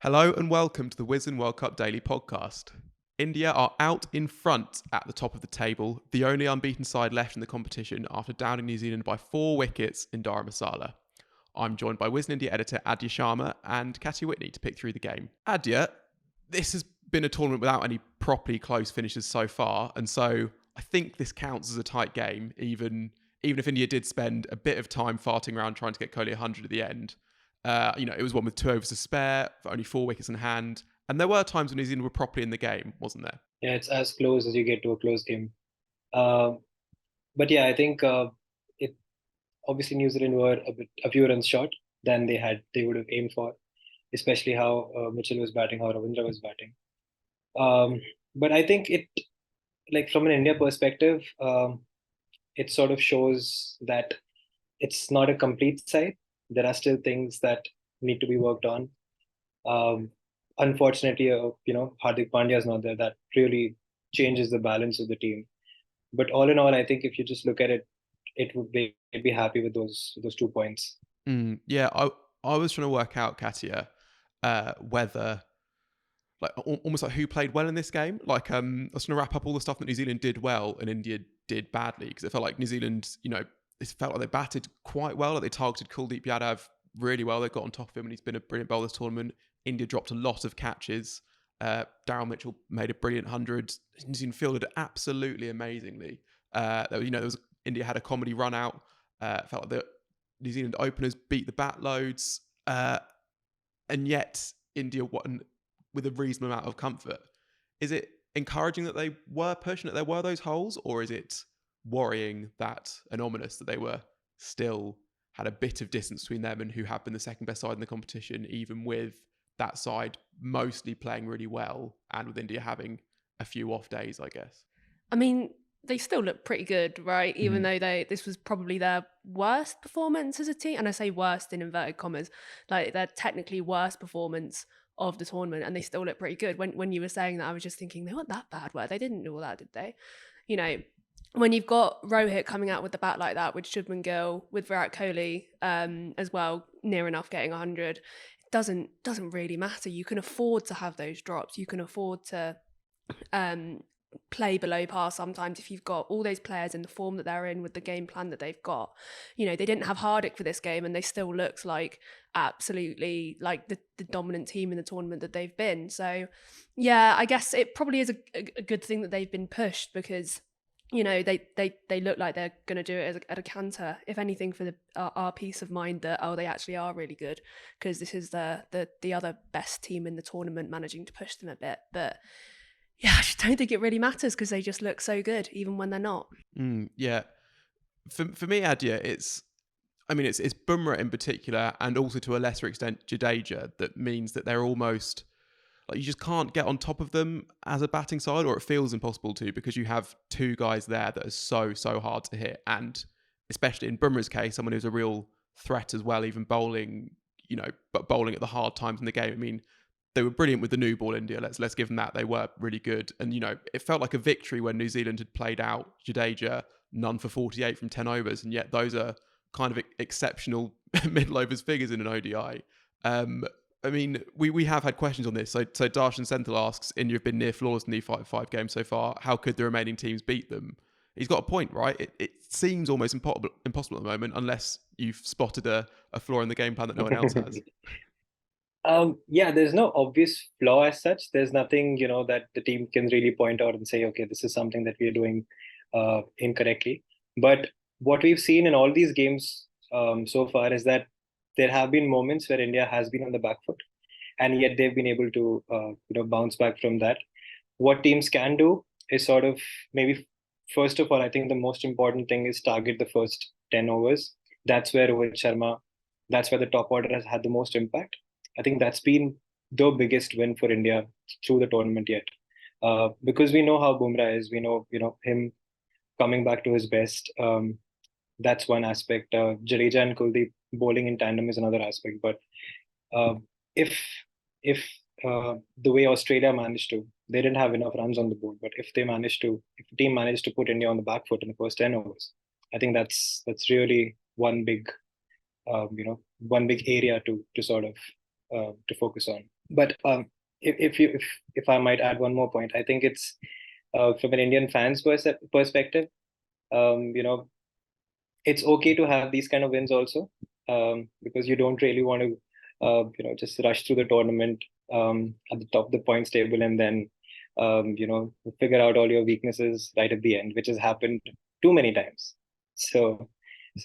Hello and welcome to the Wisden World Cup Daily Podcast. India are out in front at the top of the table, the only unbeaten side left in the competition after downing New Zealand by 4 wickets in Dharamsala. I'm joined by Wisden India editor Aadya Sharma and Katya Witney to pick through the game. Aadya, this has been a tournament without any properly close finishes so far, and so I think this counts as a tight game, even if India did spend a bit of time farting around trying to get Kohli 100 at the end. It was one with 2 overs to spare, for only 4 wickets in hand. And there were times when New Zealand were properly in the game, wasn't there? Yeah, it's as close as you get to a close game. Uh, but yeah, I think it obviously New Zealand were a few runs short than they would have aimed for, especially how Mitchell was batting, how Ravindra was batting. But I think like from an India perspective, it sort of shows that it's not a complete side. There are still things that need to be worked on. Um, Unfortunately, Hardik Pandya is not there. That really changes the balance of the team. But all in all, I think if you just look at it, I'd be happy with those 2 points. Yeah, I was trying to work out, Katya, whether like almost like who played well in this game. Like I was trying to wrap up all the stuff that New Zealand did well and India did badly, because it felt like New Zealand, it felt like they batted quite well. Like they targeted Kuldeep Yadav really well. They got on top of him, and he's been a brilliant bowler this tournament. India dropped a lot of catches. Daryl Mitchell made a brilliant 100. New Zealand fielded absolutely amazingly. India had a comedy run out. Felt like the New Zealand openers beat the bat loads, and yet India won with a reasonable amount of comfort. Is it encouraging that they were pushing, that there were those holes, or is it worrying and ominous that they were still had a bit of distance between them and who have been the second best side in the competition, even with that side mostly playing really well and with India having a few off days, I guess? I mean, they still look pretty good, right? Even though this was probably their worst performance as a team, and I say worst in inverted commas, like their technically worst performance of the tournament, and they still look pretty good. When you were saying that, I was just thinking they weren't that bad, were they? Didn't do all that, did they? You know, when you've got Rohit coming out with the bat like that, with Shubman Gill, with Virat Kohli as well, near enough getting 100, it doesn't really matter. You can afford to have those drops. You can afford to play below par sometimes if you've got all those players in the form that they're in with the game plan that they've got. They didn't have Hardik for this game, and they still looked like absolutely like the dominant team in the tournament that they've been. So yeah, I guess it probably is a good thing that they've been pushed, because they look like they're going to do it at a canter, if anything, for our peace of mind that they actually are really good, because this is the other best team in the tournament managing to push them a bit. But yeah, I just don't think it really matters, because they just look so good even when they're not. Yeah, for me, Aadya, it's Bumrah in particular, and also to a lesser extent Jadeja, that means that they're almost like you just can't get on top of them as a batting side, or it feels impossible to, because you have 2 guys there that are so hard to hit, and especially in Bumrah's case, someone who's a real threat as well, even bowling, but bowling at the hard times in the game. I mean, they were brilliant with the new ball, India. Let's give them that. They were really good. And, it felt like a victory when New Zealand had played out Jadeja, none for 48 from 10 overs. And yet those are kind of exceptional middle overs figures in an ODI. We have had questions on this. So Darshan Senthil asks, India have been near flawless in the five games so far. How could the remaining teams beat them? He's got a point, right? It seems almost impossible at the moment, unless you've spotted a flaw in the game plan that no one else has. Yeah, there's no obvious flaw as such. There's nothing, that the team can really point out and say, okay, this is something that we are doing incorrectly. But what we've seen in all these games so far is that there have been moments where India has been on the back foot, and yet they've been able to, bounce back from that. What teams can do is sort of maybe, first of all, I think the most important thing is target the first 10 overs. That's where that's where the top order has had the most impact. I think that's been the biggest win for India through the tournament yet, because we know how Bumrah is. We know, him coming back to his best. That's one aspect. Jadeja and Kuldeep bowling in tandem is another aspect. But uh, if if the way Australia managed to, they didn't have enough runs on the board. But if the team managed to put India on the back foot in the first 10 overs, I think that's really one big area to sort of to focus on. But if I might add one more point, I think it's from an Indian fan's perspective, you know, it's okay to have these kind of wins also, because you don't really want to, you know, just rush through the tournament at the top of the points table and then, you know, figure out all your weaknesses right at the end, which has happened too many times. So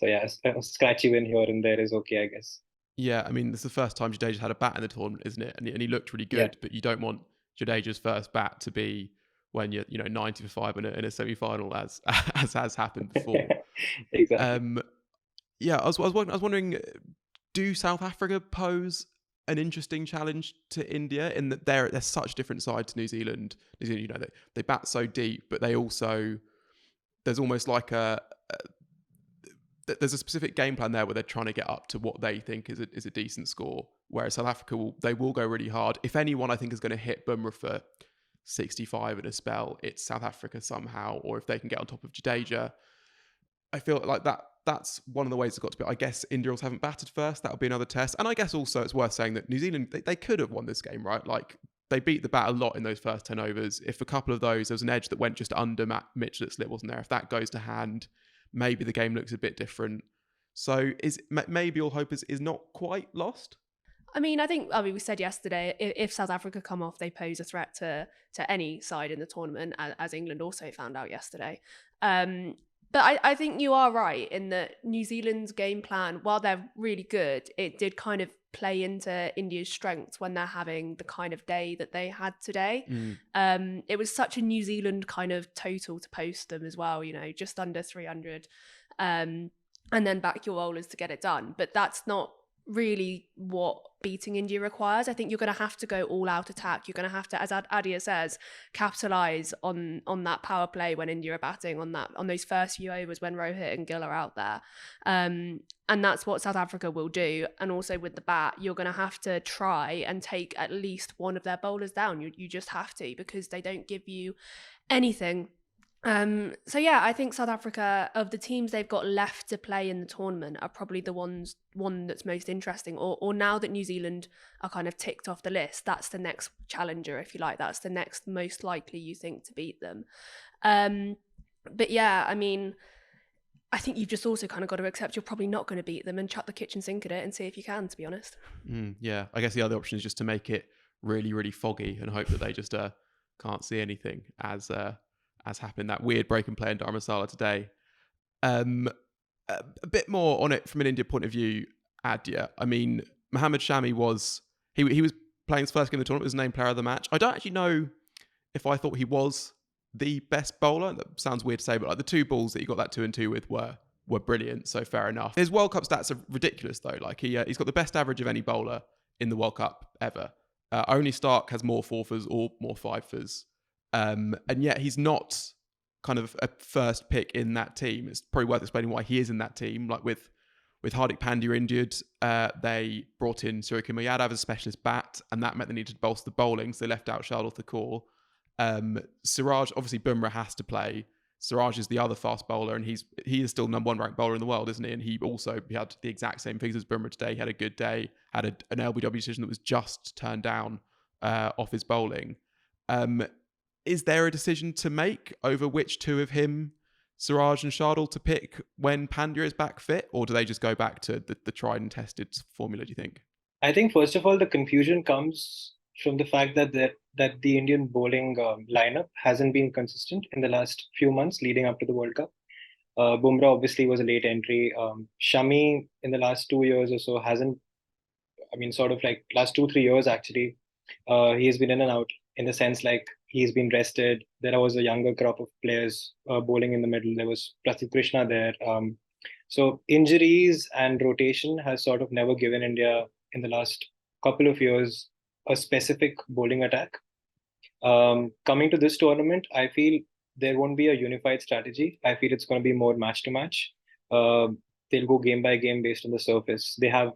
yeah, a scratchy win here and there is okay, I guess. Yeah, I mean, this is the first time Jadeja's had a bat in the tournament, isn't it? And he looked really Yeah. good, but you don't want Jadeja's first bat to be when you're 90 for 5 in a semi-final, as has happened before. Exactly. Yeah, I was wondering, do South Africa pose an interesting challenge to India in that they're such a different side to New Zealand? New Zealand, you know, they bat so deep, but they also, there's almost like there's a specific game plan there where they're trying to get up to what they think is a decent score. Whereas South Africa will go really hard. If anyone I think is going to hit Bumrah for 65 in a spell, it's South Africa somehow. Or if they can get on top of Jadeja, I feel like that's one of the ways it's got to be. I guess India also haven't batted first. That'll be another test. And I guess also it's worth saying that New Zealand, they could have won this game, right? Like they beat the bat a lot in those first 10 overs. If a couple of those, there was an edge that went just under Mitchell at slip, wasn't there? If that goes to hand, maybe the game looks a bit different. So maybe all hope is not quite lost. I mean, we said yesterday, if South Africa come off, they pose a threat to any side in the tournament, as England also found out yesterday. But I think you are right in that New Zealand's game plan, while they're really good, it did kind of play into India's strengths when they're having the kind of day that they had today. It was such a New Zealand kind of total to post them as well, just under 300, and then back your bowlers to get it done. But that's not really what beating India requires. I think you're going to have to go all out attack. You're going to have to, as Aadya says, capitalize on that power play when India are batting, on those first few overs when Rohit and Gill are out there, and that's what South Africa will do. And also with the bat, you're going to have to try and take at least one of their bowlers down. You just have to, because they don't give you anything. So yeah, I think South Africa, of the teams they've got left to play in the tournament, are probably the one that's most interesting. Or now that New Zealand are kind of ticked off the list, that's the next challenger, if you like. That's the next most likely, you think, to beat them. But yeah, I mean, I think you've just also kind of got to accept you're probably not going to beat them and chuck the kitchen sink at it and see if you can, to be honest. Yeah, I guess the other option is just to make it really, really foggy and hope that they just can't see anything, as happened, that weird break and play in Dharamsala today. A bit more on it from an India point of view, Aadya. I mean, Mohammed Shami was playing his first game of the tournament, was named player of the match. I don't actually know if I thought he was the best bowler. That sounds weird to say, but like the two balls that he got that 2 and 2 with were brilliant, so fair enough. His World Cup stats are ridiculous though. Like he's got the best average of any bowler in the World Cup ever. Only Stark has more 4-fers or more 5-fers. And yet he's not kind of a first pick in that team. It's probably worth explaining why he is in that team. Like with Hardik Pandya injured, they brought in Suryakumar Yadav as a specialist bat, and that meant they needed to bolster the bowling, so they left out Shardul Thakur. Siraj, obviously Bumrah has to play. Siraj is the other fast bowler, and he is still number 1 ranked bowler in the world, isn't he? And he had the exact same figures as Bumrah today. He had a good day, had an LBW decision that was just turned down off his bowling. Is there a decision to make over which two of him, Siraj and Shardul, to pick when Pandya is back fit? Or do they just go back to the tried and tested formula, do you think? I think, first of all, the confusion comes from the fact that the Indian bowling lineup hasn't been consistent in the last few months leading up to the World Cup. Bumrah obviously was a late entry. Shami in the last 2 years or so hasn't, sort of like last 2-3 years actually, he has been in and out, in the sense like he's been rested. There was a younger crop of players bowling in the middle. There was Prasidh Krishna there. So injuries and rotation has sort of never given India in the last couple of years a specific bowling attack. Coming to this tournament, I feel there won't be a unified strategy. I feel it's going to be more match to match. They'll go game by game based on the surface. They have,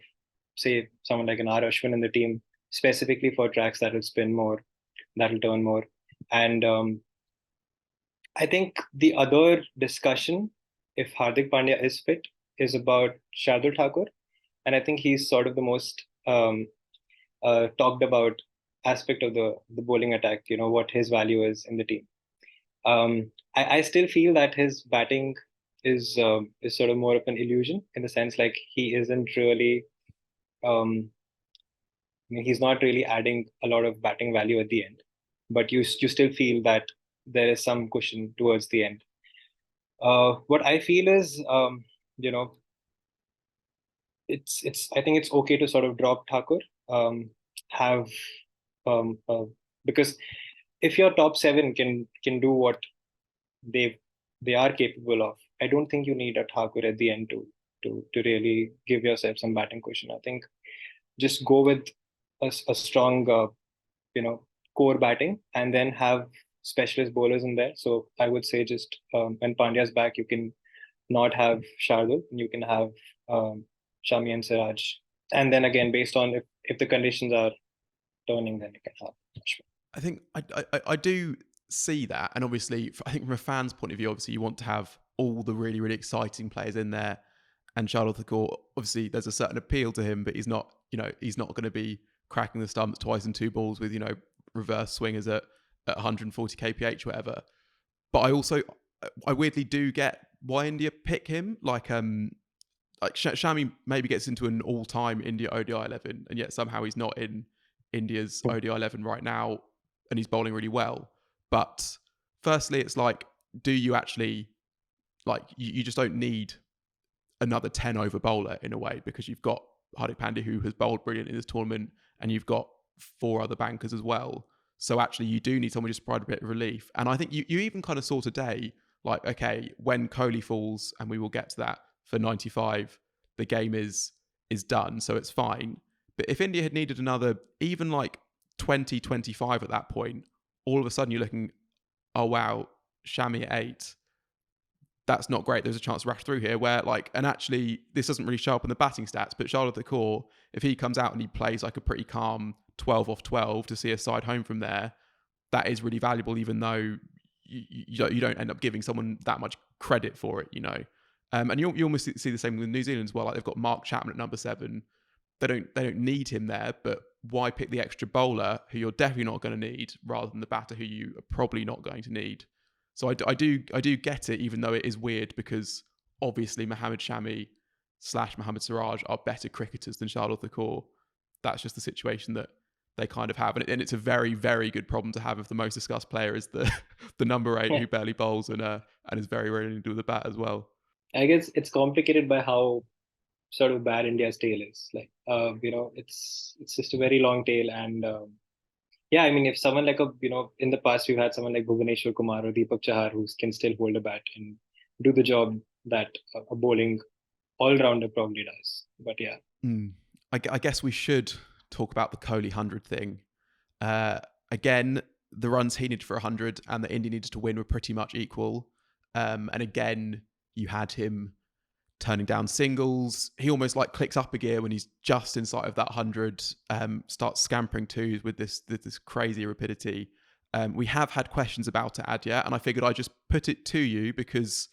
say, someone like an R. Ashwin in the team specifically for tracks that will spin more, that will turn more. And I think the other discussion, if Hardik Pandya is fit, is about Shardul Thakur. And I think he's sort of the most talked about aspect of the bowling attack, what his value is in the team. I still feel that his batting is sort of more of an illusion, in the sense like he isn't really he's not really adding a lot of batting value at the end, but you still feel that there is some cushion towards the end. What I feel is, you know, it's I think it's okay to sort of drop Thakur, have uh, because if your top seven can do what they they are capable of, I don't think you need a Thakur at the end to really give yourself some batting cushion. I think just go with a strong core batting, and then have specialist bowlers in there. So I would say just when Pandya's back, you can not have Shardul, you can have Shami and Siraj, and then again based on if the conditions are turning, then you can have Ashwin. I think I do see that, and obviously, I think from a fan's point of view, obviously you want to have all the really, really exciting players in there. And Shardul Thakur, obviously, there's a certain appeal to him, but he's not going to be cracking the stumps twice in two balls with reverse swingers at 140 kph, whatever. But I weirdly do get why India pick him. Like Shami maybe gets into an all-time India ODI 11, and yet somehow he's not in India's ODI 11 right now, and he's bowling really well. But firstly, it's like, do you actually, like, you just don't need another 10 over bowler in a way, because you've got Hardik Pandya, who has bowled brilliant in this tournament, and you've got 4 other bankers as well. So actually you do need someone just to provide a bit of relief. And I think you even kind of saw today, like, okay, when Kohli falls, and we will get to that, for 95, the game is done, so it's fine. But if India had needed another, even like 20, 25 at that point, all of a sudden you're looking, oh wow, Shami at 8, that's not great. There's a chance to rush through here where, like, and actually this doesn't really show up in the batting stats, but Shardul Thakur, if he comes out and he plays like a pretty calm 12 off 12 to see a side home from there, that is really valuable, even though you don't end up giving someone that much credit for it, And you almost see the same with New Zealand as well. Like, they've got Mark Chapman at number 7. They don't need him there, but why pick the extra bowler who you're definitely not going to need, rather than the batter who you are probably not going to need? So I do get it, even though it is weird, because obviously Mohammed Shami / Mohammed Siraj are better cricketers than Shardul Thakur. That's just the situation that they kind of have, and it's a very, very good problem to have if the most discussed player is the number 8 who barely bowls and is very rarely to do the bat as well. I guess it's complicated by how sort of bad India's tail is. Like, it's just a very long tail, and yeah, I mean, if someone like in the past we've had someone like Bhuvaneshwar Kumar or Deepak Chahar who can still hold a bat and do the job that a bowling all-rounder probably does. But yeah. I guess we should talk about the Kohli 100 thing. Again, the runs he needed for 100 and that India needed to win were pretty much equal. And again, you had him turning down singles. He almost like clicks up a gear when he's just inside of that 100, starts scampering twos with this crazy rapidity. We have had questions about it, Aadya, and I figured I'd just put it to you because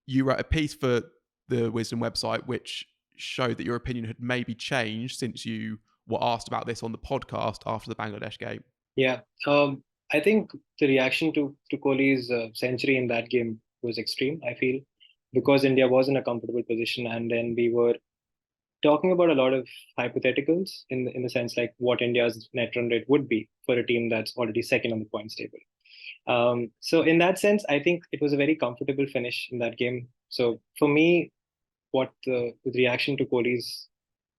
you wrote a piece for the Wisdom website which showed that your opinion had maybe changed since you were asked about this on the podcast after the Bangladesh game. Yeah, I think the reaction to Kohli's century in that game was extreme, I feel, because India was in a comfortable position, and then we were talking about a lot of hypotheticals in the sense like what India's net run rate would be for a team that's already second on the points table. So in that sense, I think it was a very comfortable finish in that game. So for me, what the reaction to Kohli's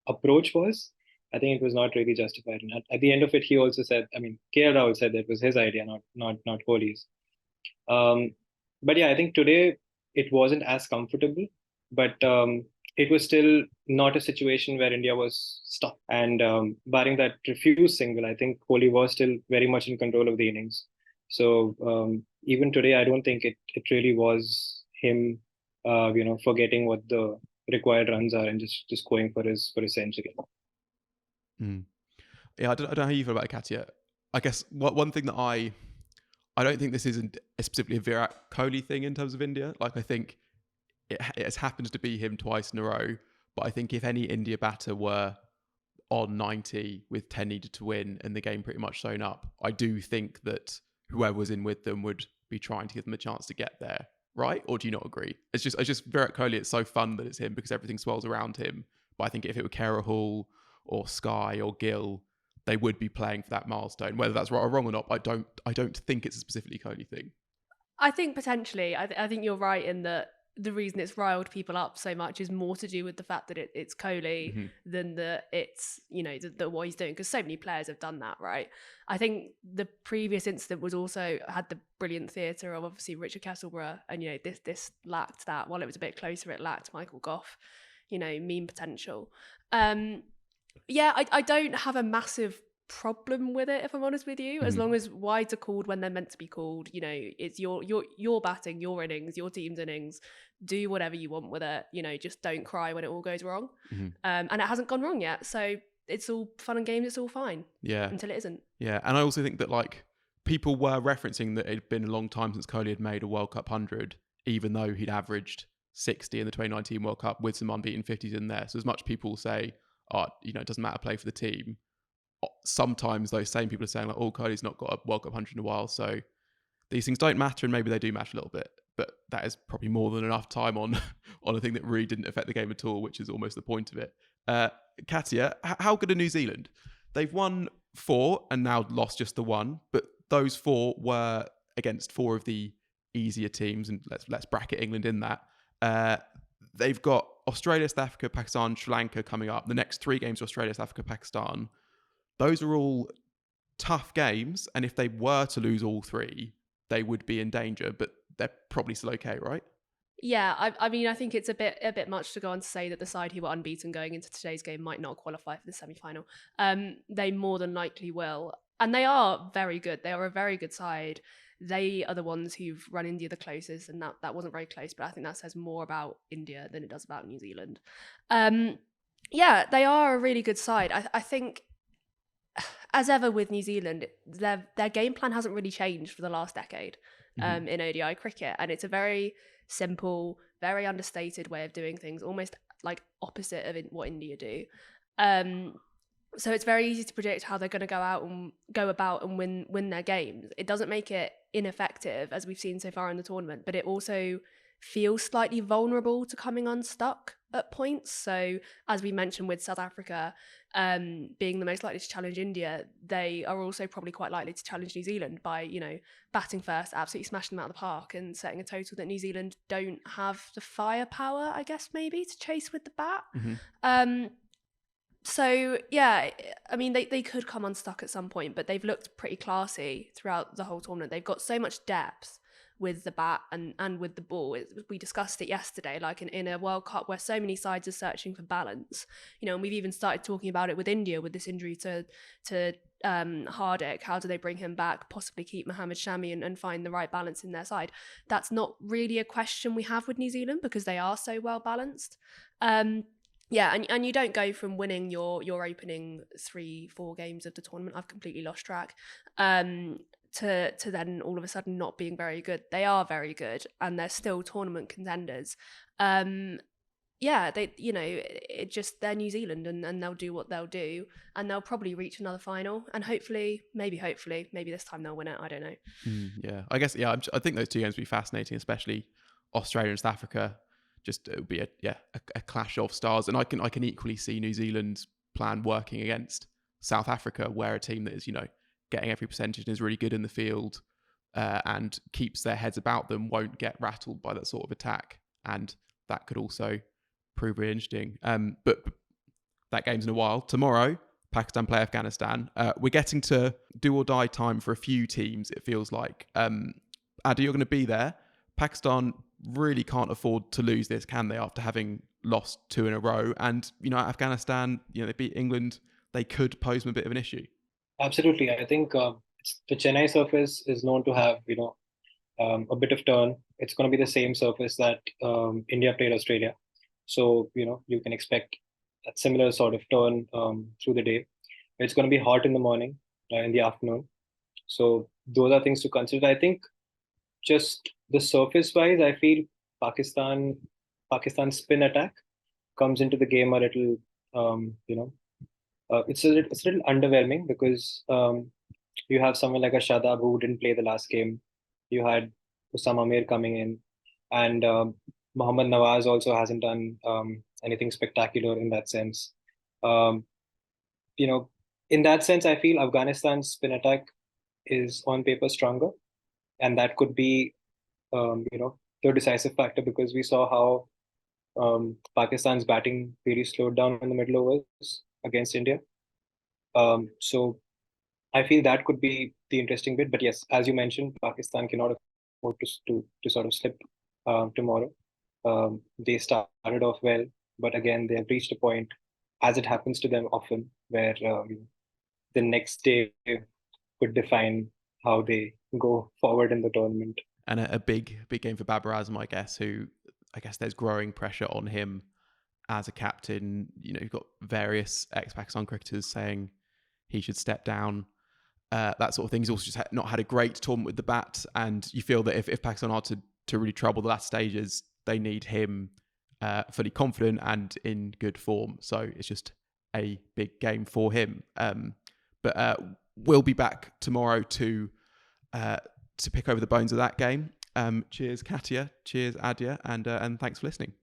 approach was, I think it was not really justified. And at the end of it, he also said, I mean, KL Rahul said that it was his idea, not Kohli's. But yeah, I think today it wasn't as comfortable, but it was still not a situation where India was stuck. And barring that refused single, I think Kohli was still very much in control of the innings. So even today, I don't think it really was him, forgetting what the required runs are and just going for his century. Yeah, I don't know how you feel about it, Katya. I guess one thing that I don't think this isn't specifically a Virat Kohli thing in terms of India. Like, I think it has happened to be him twice in a row. But I think if any India batter were on 90 with 10 needed to win and the game pretty much sewn up, I do think that whoever was in with them would be trying to give them a chance to get there, right? Or do you not agree? It's just Virat Kohli, it's so fun that it's him because everything swells around him. But I think if it were Kerr Hall or Sky or Gill, they would be playing for that milestone. Whether that's right or wrong or not, I don't think it's a specifically Kohli thing. I think potentially, I think you're right in that the reason it's riled people up so much is more to do with the fact that it's Kohli than that it's, the what he's doing, because so many players have done that, right? I think the previous incident was also had the brilliant theatre of obviously Richard Kesselborough, and this lacked that. While it was a bit closer, it lacked Michael Gough, meme potential. I don't have a massive problem with it, if I'm honest with you, as long as wides are called when they're meant to be called. It's your batting, your innings, your team's innings. Do whatever you want with it. Just don't cry when it all goes wrong. And it hasn't gone wrong yet, so it's all fun and games. It's all fine. Yeah, until it isn't. Yeah, and I also think that people were referencing that it'd been a long time since Kohli had made a World Cup 100, even though he'd averaged 60 in the 2019 World Cup with some unbeaten 50s in there. So as much people say, it doesn't matter, play for the team. Sometimes those same people are saying Kohli's not got a World Cup 100 in a while, so these things don't matter, and maybe they do matter a little bit, but that is probably more than enough time on a thing that really didn't affect the game at all, which is almost the point of it. Katya, how good are New Zealand? They've won 4 and now lost just the 1, but those 4 were against 4 of the easier teams, and let's bracket England in that. They've got Australia, South Africa, Pakistan, Sri Lanka coming up. The next 3 games are Australia, South Africa, Pakistan. Those are all tough games, and if they were to lose all 3, they would be in danger, but they're probably still okay, right? Yeah, I mean, I think it's a bit much to go on to say that the side who were unbeaten going into today's game might not qualify for the semi-final. They more than likely will, and they are very good. They are a very good side. They are the ones who've run India the closest, and that wasn't very close, but I think that says more about India than it does about New Zealand. Yeah, they are a really good side. I think, as ever with New Zealand, their game plan hasn't really changed for the last decade in ODI cricket, and it's a very simple, very understated way of doing things, almost like opposite of what India do. So it's very easy to predict how they're going to go about and win their games. It doesn't make it ineffective, as we've seen so far in the tournament, but it also feels slightly vulnerable to coming unstuck at points. So as we mentioned with South Africa being the most likely to challenge India, they are also probably quite likely to challenge New Zealand by, batting first, absolutely smashing them out of the park and setting a total that New Zealand don't have the firepower, I guess, maybe, to chase with the bat. So, yeah, I mean, they could come unstuck at some point, but they've looked pretty classy throughout the whole tournament. They've got so much depth with the bat and with the ball. We discussed it yesterday, like in a World Cup where so many sides are searching for balance, and we've even started talking about it with India with this injury to Hardik. How do they bring him back, possibly keep Mohammed Shami and find the right balance in their side? That's not really a question we have with New Zealand because they are so well balanced. Yeah, and you don't go from winning your opening 3-4 games of the tournament, I've completely lost track, to then all of a sudden not being very good. They are very good, and they're still tournament contenders. Yeah, they're New Zealand, and they'll do what they'll do, and they'll probably reach another final, and hopefully this time they'll win it. I don't know. Yeah, I guess. Yeah, I think those 2 games will be fascinating, especially Australia and South Africa. Just it would be a clash of stars, and I can equally see New Zealand's plan working against South Africa, where a team that is getting every percentage and is really good in the field and keeps their heads about them won't get rattled by that sort of attack, and that could also prove really interesting. But that game's in a while. Tomorrow, Pakistan play Afghanistan. We're getting to do or die time for a few teams. It feels like. Aadya, you're going to be there. Pakistan really can't afford to lose this, can they, after having lost 2 in a row? And, Afghanistan, they beat England. They could pose them a bit of an issue. Absolutely. I think the Chennai surface is known to have, a bit of turn. It's going to be the same surface that India played Australia. So, you can expect a similar sort of turn through the day. It's going to be hot in the morning, in the afternoon. So those are things to consider. I think just the surface wise, I feel Pakistan's spin attack comes into the game a little, it's a little underwhelming because you have someone like a Shadab who didn't play the last game. You had Usama Mir coming in, and Mohammad Nawaz also hasn't done anything spectacular in that sense. Um, you know, in that sense, I feel Afghanistan's spin attack is on paper stronger, and that could be the decisive factor because we saw how Pakistan's batting really slowed down in the middle overs against India. So I feel that could be the interesting bit. But yes, as you mentioned, Pakistan cannot afford to sort of slip tomorrow. They started off well, but again, they have reached a point, as it happens to them often, where the next day could define how they go forward in the tournament. And a big game for Babar Azam, I guess, who I guess there's growing pressure on him as a captain. You know, you've got various ex-Pakistan cricketers saying he should step down, that sort of thing. He's also just not had a great tournament with the bat, and you feel that if Pakistan are to really trouble the last stages, they need him fully confident and in good form. So it's just a big game for him. But we'll be back tomorrow to pick over the bones of that game. Cheers, Katya. Cheers, Aadya, and thanks for listening.